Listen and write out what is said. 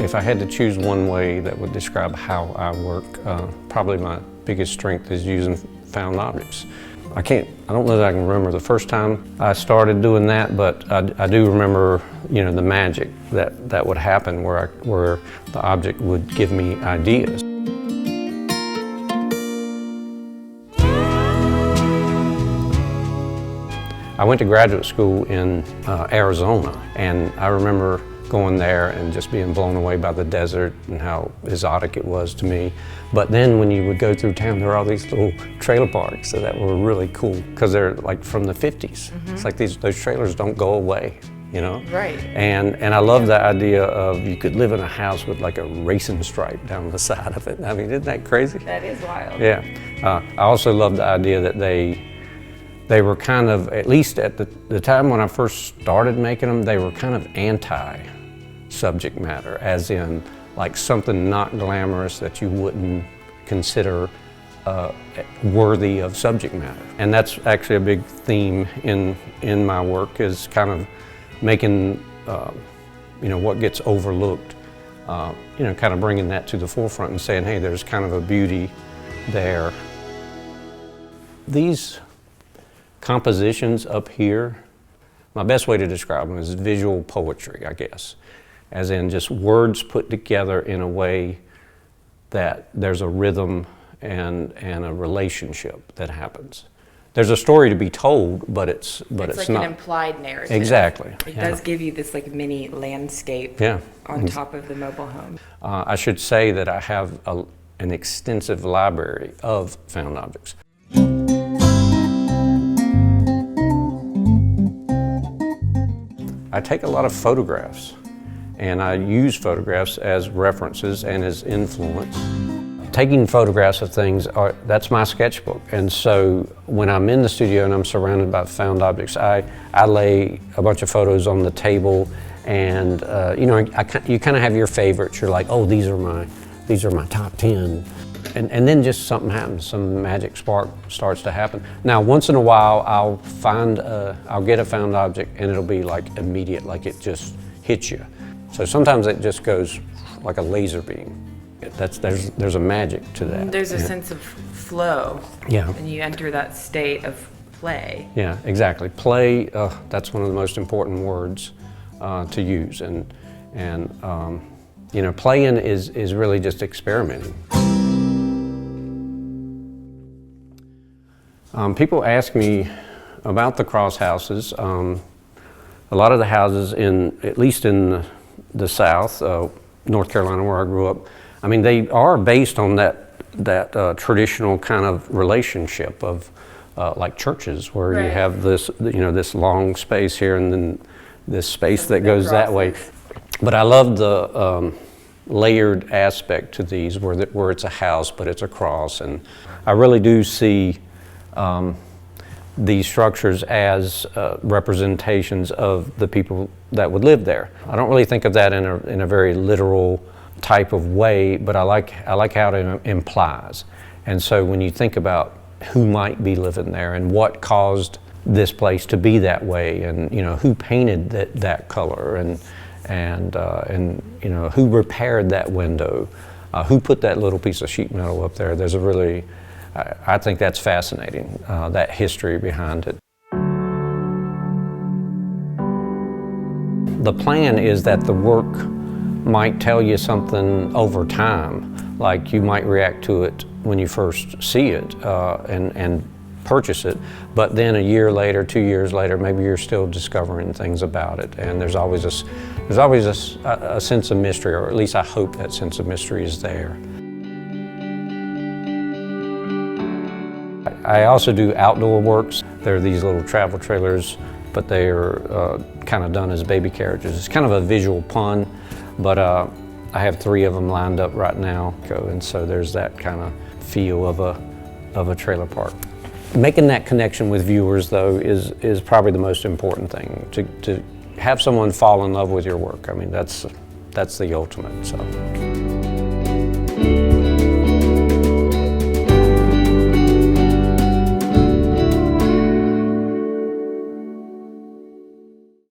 If I had to choose one way that would describe how I work, probably my biggest strength is using found objects. I don't know that I can remember the first time I started doing that, but I do remember, the magic that would happen where the object would give me ideas. I went to graduate school in Arizona, and I remember going there and just being blown away by the desert and how exotic it was to me. But then when you would go through town, there were all these little trailer parks that were really cool because they're like from the 50s. Mm-hmm. It's like those trailers don't go away, Right. And I love the idea of you could live in a house with like a racing stripe down the side of it. I mean, isn't that crazy? That is wild. Yeah. I also love the idea that they were kind of, at least at the time when I first started making them, they were kind of anti-subject matter, as in like something not glamorous that you wouldn't consider worthy of subject matter. And that's actually a big theme in my work, is kind of making, what gets overlooked, kind of bringing that to the forefront and saying, hey, there's kind of a beauty there. These compositions up here, my best way to describe them is visual poetry, I guess. As in just words put together in a way that there's a rhythm and a relationship that happens. There's a story to be told, but it's like not an implied narrative. Exactly. It does give you this like mini landscape on top of the mobile home. I should say that I have an extensive library of found objects. I take a lot of photographs, and I use photographs as references and as influence. Taking photographs of things, that's my sketchbook. And so when I'm in the studio and I'm surrounded by found objects, I lay a bunch of photos on the table, and you kind of have your favorites. You're like, oh, these are my top 10. And then just something happens, some magic spark starts to happen. Now, once in a while, I'll get a found object and it'll be like immediate, like it just hits you. So sometimes it just goes like a laser beam. There's a magic to that. There's a sense of flow. Yeah. And you enter that state of play. Yeah, exactly. Play, that's one of the most important words to use. And playing is really just experimenting. People ask me about the cross houses. A lot of the houses, at least in the South, North Carolina, where I grew up, I mean, they are based on that traditional kind of relationship of like churches, where right. You have this long space here and then this space that goes that way. But I love the layered aspect to these, where it's a house but it's a cross, and I really do see these structures as representations of the people that would live there. I don't really think of that in a very literal type of way, but I like how it implies. And so when you think about who might be living there and what caused this place to be that way, and who painted that color, and who repaired that window, who put that little piece of sheet metal up there, there's a really I think that's fascinating, that history behind it. The plan is that the work might tell you something over time, like you might react to it when you first see it and purchase it, but then a year later, 2 years later, maybe you're still discovering things about it, and there's always a sense of mystery, or at least I hope that sense of mystery is there. I also do outdoor works. They're these little travel trailers, but they are kind of done as baby carriages. It's kind of a visual pun, but I have 3 of them lined up right now, and so there's that kind of feel of a trailer park. Making that connection with viewers, though, is probably the most important thing. To have someone fall in love with your work. I mean, that's the ultimate. So.